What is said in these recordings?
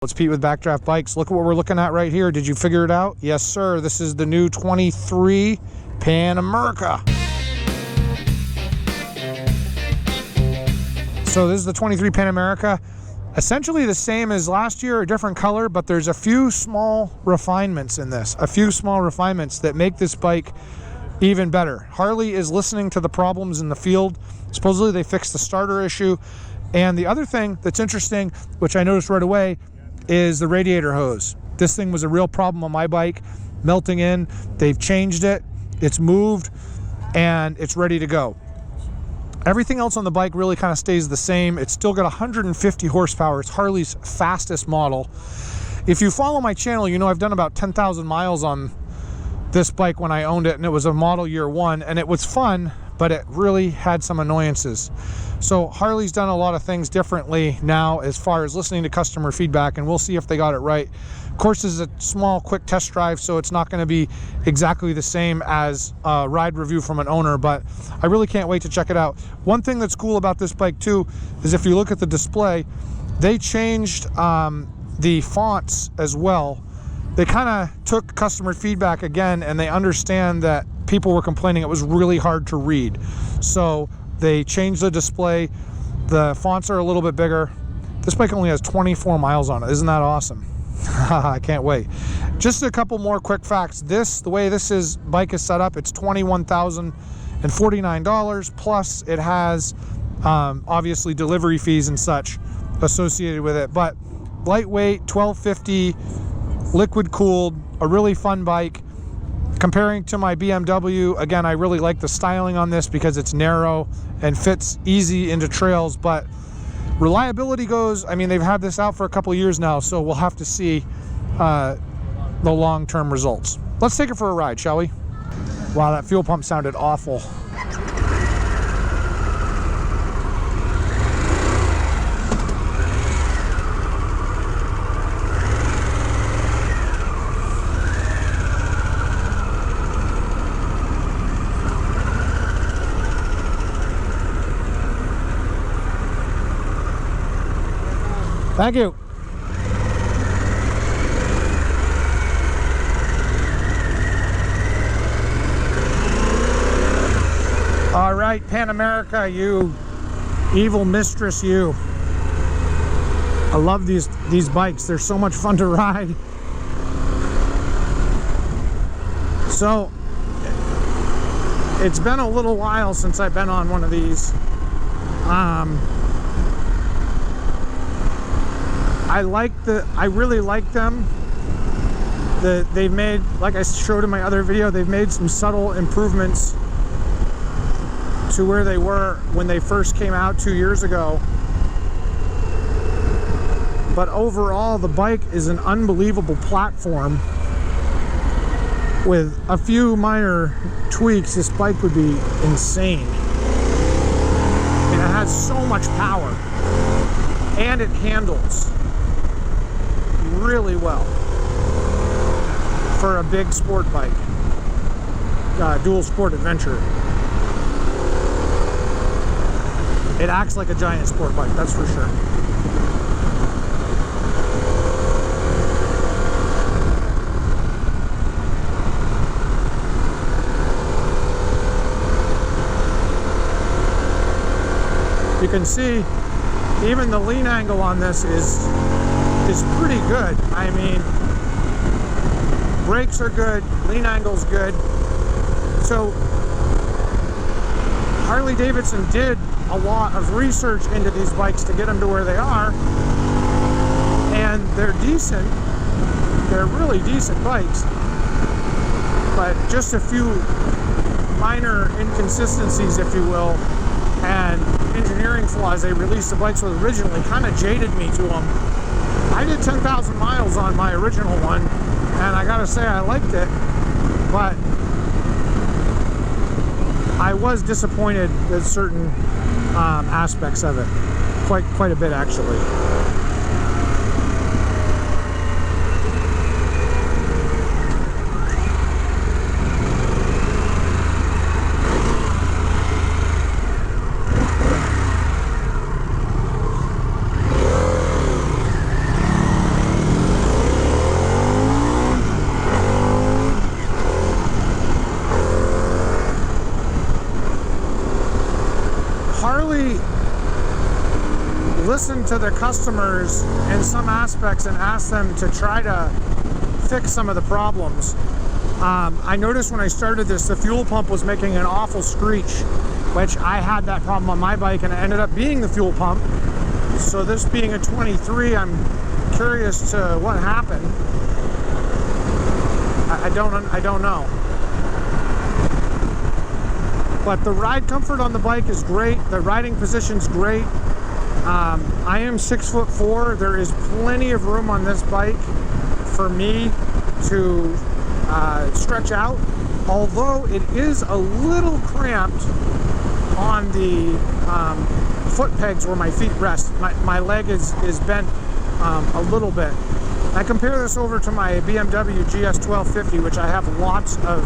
It's Pete with BackDraft Bikes. Look at what we're looking at right here. Did you figure it out? Yes, sir. This is the new 23 Pan America. So this is the 23 Pan America. Essentially the same as last year, a different color, but there's a few small refinements in this. A few small refinements that make this bike even better. Harley is listening to the problems in the field. Supposedly they fixed the starter issue. And the other thing that's interesting, which I noticed right away, is the radiator hose. This thing was a real problem on my bike, melting in. They've changed it, it's moved, and it's ready to go. Everything else on the bike really kind of stays the same. It's still got 150 horsepower. It's Harley's fastest model. If you follow my channel, you know I've done about 10,000 miles on this bike when I owned it, and it was a model year 1, and it was fun, but it really had some annoyances. So Harley's done a lot of things differently now as far as listening to customer feedback, and we'll see if they got it right. Of course, this is a small, quick test drive, so it's not going to be exactly the same as a ride review from an owner, but I really can't wait to check it out. One thing that's cool about this bike too is if you look at the display, they changed the fonts as well. They kind of took customer feedback again, and they understand that people were complaining it was really hard to read. So they changed the display. The fonts are a little bit bigger. This bike only has 24 miles on it. Isn't that awesome? I can't wait. Just a couple more quick facts. The way this bike is set up, it's $21,049, plus it has obviously delivery fees and such associated with it. But lightweight, 1250, liquid cooled, a really fun bike. Comparing to my BMW, again, I really like the styling on this because it's narrow and fits easy into trails, but reliability goes, I mean, they've had this out for a couple of years now, so we'll have to see the long-term results. Let's take it for a ride, shall we? Wow, that fuel pump sounded awful. Thank you. All right, Pan America, you evil mistress, you. I love these bikes. They're so much fun to ride. So, it's been a little while since I've been on one of these. I really like them. They've made, like I showed in my other video, they've made some subtle improvements to where they were when they first came out 2 years ago. But overall, the bike is an unbelievable platform. With a few minor tweaks, this bike would be insane. And it has so much power, and it handles really well for a big sport bike, dual sport adventure. It acts like a giant sport bike, that's for sure. You can see even the lean angle on this is pretty good. I mean, brakes are good, lean angle's good. So Harley Davidson did a lot of research into these bikes to get them to where they are, and they're decent. They're really decent bikes, but just a few minor inconsistencies, if you will, and engineering flaws they released the bikes with originally kind of jaded me to them. I did 10,000 miles on my original one, and I gotta say I liked it, but I was disappointed with certain aspects of it, quite a bit actually. listen to the customers in some aspects and ask them to try to fix some of the problems. I noticed when I started this, the fuel pump was making an awful screech, which I had that problem on my bike, and it ended up being the fuel pump. So this being a 23, I'm curious to what happened. I don't know. But the ride comfort on the bike is great. The riding position's great. I am 6'4". There is plenty of room on this bike for me to stretch out, although it is a little cramped on the foot pegs where my feet rest. My leg is bent a little bit. I compare this over to my BMW GS 1250, which I have lots of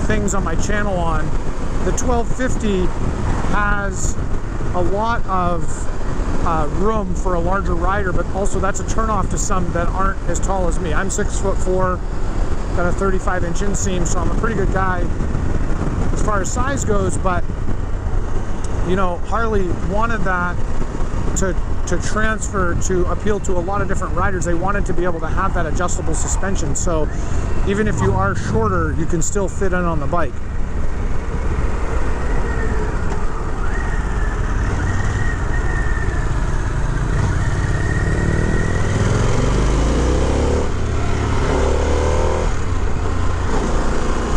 things on my channel on. The 1250 has a lot of room for a larger rider, but also that's a turnoff to some that aren't as tall as me. I'm 6'4", got a 35-inch inseam, so I'm a pretty good guy as far as size goes. But you know, Harley wanted that to transfer, to appeal to a lot of different riders. They wanted to be able to have that adjustable suspension, so even if you are shorter, you can still fit in on the bike.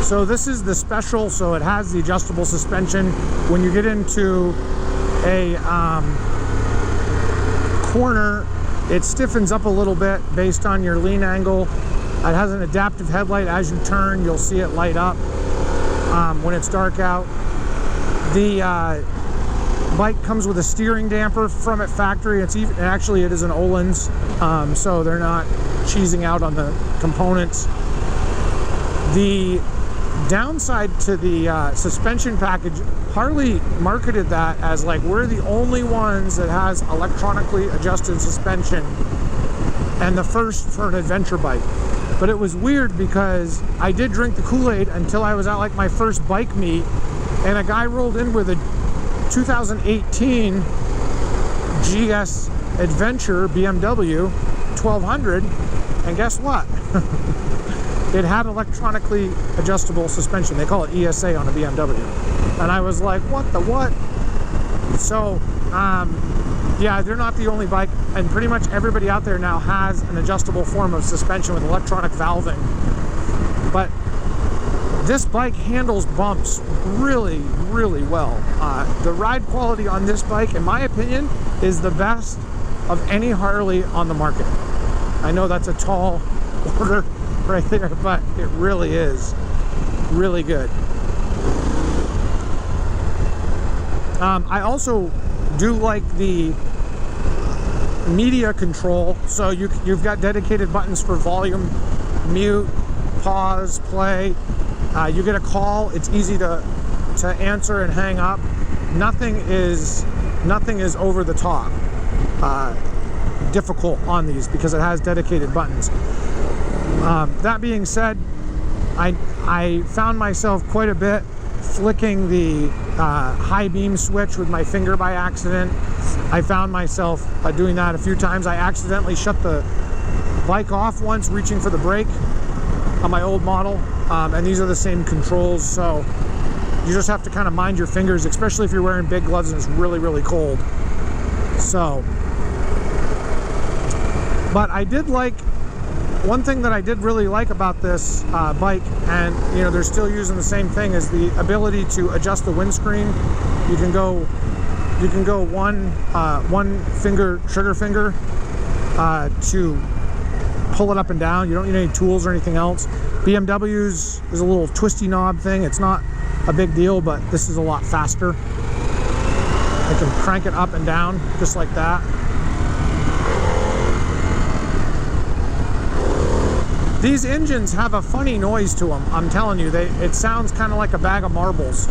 So this is the special, so it has the adjustable suspension. When you get into a corner, it stiffens up a little bit based on your lean angle. It has an adaptive headlight. As you turn, you'll see it light up when it's dark out. The bike comes with a steering damper from it factory. It's even, actually it is an Öhlins, so they're not cheesing out on the components. The downside to the suspension package, Harley marketed that as like, we're the only ones that has electronically adjusted suspension and the first for an adventure bike. But it was weird because I did drink the Kool-Aid until I was at like my first bike meet, and a guy rolled in with a 2018 GS Adventure BMW 1200, and guess what? It had electronically adjustable suspension. They call it ESA on a BMW. And I was like, what the what? So, yeah, they're not the only bike, and pretty much everybody out there now has an adjustable form of suspension with electronic valving. But this bike handles bumps really, really well. The ride quality on this bike, in my opinion, is the best of any Harley on the market. I know that's a tall order right there, but it really is really good. I also do like the media control, so you've got dedicated buttons for volume, mute, pause, play. You get a call, it's easy to answer and hang up. Nothing is over the top difficult on these because it has dedicated buttons. That being said, I found myself quite a bit flicking the high beam switch with my finger by accident. I found myself doing that a few times. I accidentally shut the bike off once reaching for the brake on my old model, and these are the same controls, so you just have to kind of mind your fingers, especially if you're wearing big gloves and it's really, really cold. So, but I did like, one thing that I did really like about this bike, and you know, they're still using the same thing, is the ability to adjust the windscreen. You can go one finger, trigger finger, to pull it up and down. You don't need any tools or anything else. BMW's is a little twisty knob thing. It's not a big deal, but this is a lot faster. I can crank it up and down just like that. These engines have a funny noise to them, I'm telling you. It sounds kind of like a bag of marbles.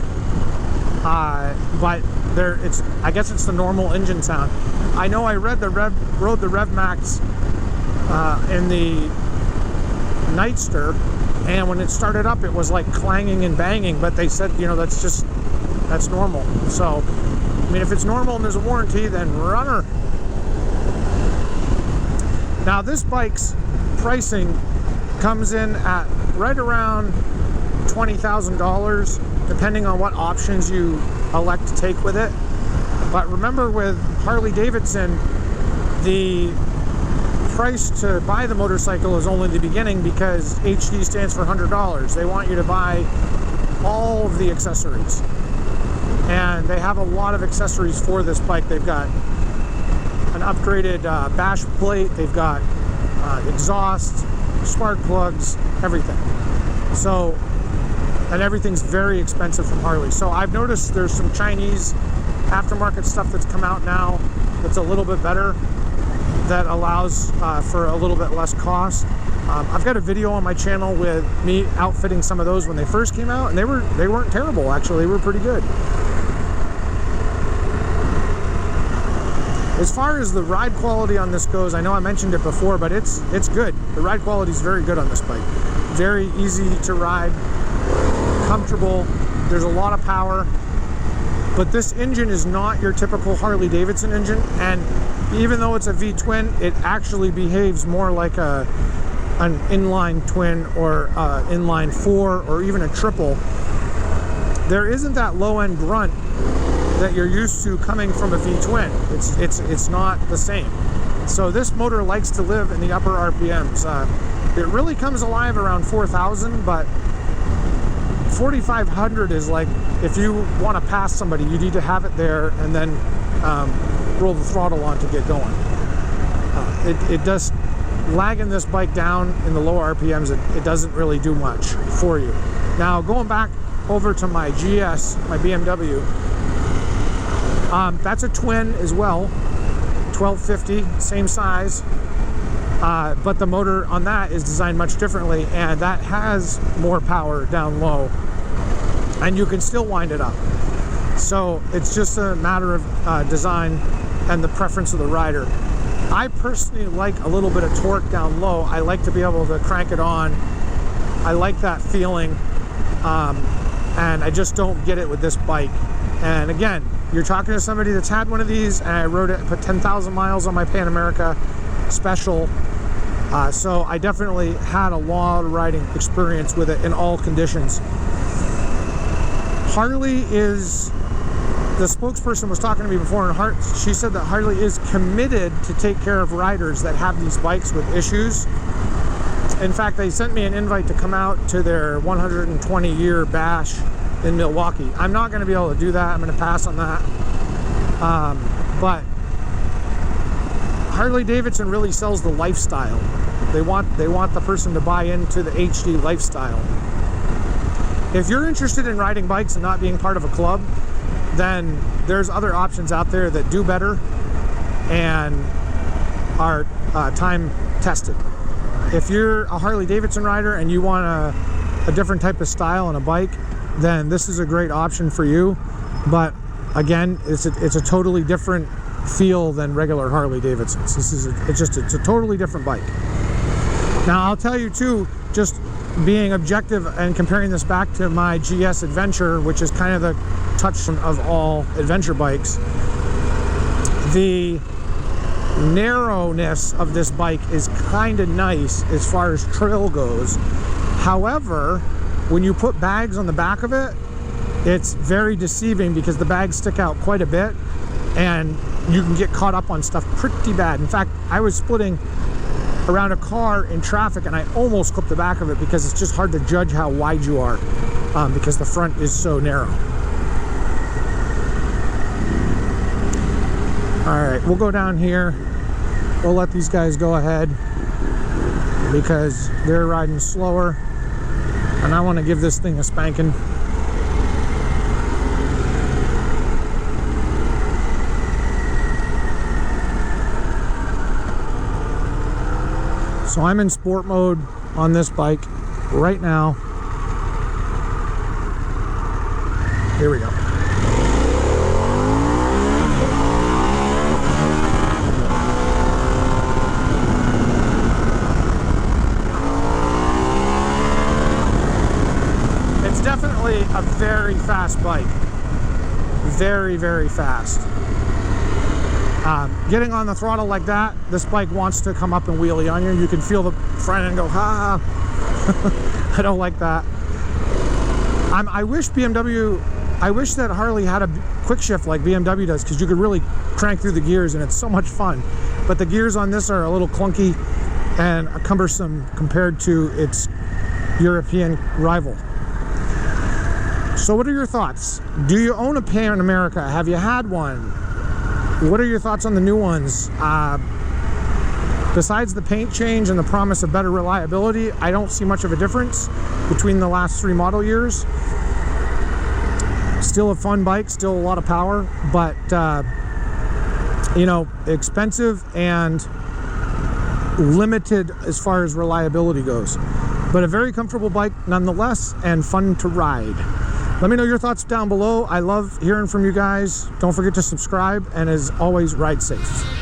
But I guess it's the normal engine sound. I know I rode the Rev Max in the Nightster, and when it started up it was like clanging and banging, but they said, you know, that's normal. So I mean, if it's normal and there's a warranty, then run her. Now this bike's pricing comes in at right around $20,000, depending on what options you elect to take with it. But remember, with Harley Davidson, the price to buy the motorcycle is only the beginning, because HD stands for $100. They want you to buy all of the accessories, and they have a lot of accessories for this bike. They've got an upgraded bash plate, they've got exhaust, spark plugs, everything. So, and everything's very expensive from Harley. So I've noticed there's some Chinese aftermarket stuff that's come out now that's a little bit better, that allows for a little bit less cost. I've got a video on my channel with me outfitting some of those when they first came out, and they weren't terrible, actually. They were pretty good. As far as the ride quality on this goes, I know I mentioned it before, but it's good. The ride quality is very good on this bike. Very easy to ride, comfortable. There's a lot of power, but this engine is not your typical Harley Davidson engine, and even though it's a V-twin, it actually behaves more like an inline twin or inline 4 or even a triple. There isn't that low-end grunt that you're used to coming from a V-twin. It's not the same. So this motor likes to live in the upper RPMs. It really comes alive around 4,000, but 4,500 is like, if you want to pass somebody, you need to have it there and then roll the throttle on to get going. It does, lagging this bike down in the lower RPMs, it doesn't really do much for you. Now, going back over to my GS, my BMW, that's a twin as well, 1250, same size, but the motor on that is designed much differently, and that has more power down low, and you can still wind it up. So it's just a matter of design and the preference of the rider. I personally like a little bit of torque down low. I like to be able to crank it on. I like that feeling, and I just don't get it with this bike. And again, you're talking to somebody that's had one of these, and I rode it, put 10,000 miles on my Pan America Special, so I definitely had a lot of riding experience with it in all conditions. Harley is, the spokesperson was talking to me before, and she said that Harley is committed to take care of riders that have these bikes with issues. In fact, they sent me an invite to come out to their 120-year bash in Milwaukee. I'm not going to be able to do that. I'm going to pass on that. But Harley Davidson really sells the lifestyle. They want the person to buy into the HD lifestyle. If you're interested in riding bikes and not being part of a club, then there's other options out there that do better and are time tested. If you're a Harley Davidson rider and you want a different type of style on a bike, then this is a great option for you. But again, it's a totally different feel than regular Harley Davidsons. It's a totally different bike. Now I'll tell you too, just being objective and comparing this back to my GS Adventure, which is kind of the touchstone of all adventure bikes, the narrowness of this bike is kind of nice as far as trail goes. However, when you put bags on the back of it, it's very deceiving because the bags stick out quite a bit and you can get caught up on stuff pretty bad. In fact, I was splitting around a car in traffic and I almost clipped the back of it because it's just hard to judge how wide you are because the front is so narrow. All right, we'll go down here. We'll let these guys go ahead because they're riding slower and I want to give this thing a spanking. So I'm in sport mode on this bike right now. Here we go. It's definitely a very fast bike. Very, very fast. Getting on the throttle like that, this bike wants to come up and wheelie on you. You can feel the front end go, ha. I don't like that. I wish that Harley had a quick shift like BMW does, because you could really crank through the gears and it's so much fun. But the gears on this are a little clunky and cumbersome compared to its European rival. So what are your thoughts? Do you own a Pan America? Have you had one? What are your thoughts on the new ones? Besides the paint change and the promise of better reliability, I don't see much of a difference between the last 3 model years. Still a fun bike, still a lot of power, but you know, expensive and limited as far as reliability goes. But a very comfortable bike nonetheless, and fun to ride. Let me know your thoughts down below. I love hearing from you guys. Don't forget to subscribe, and as always, ride safe.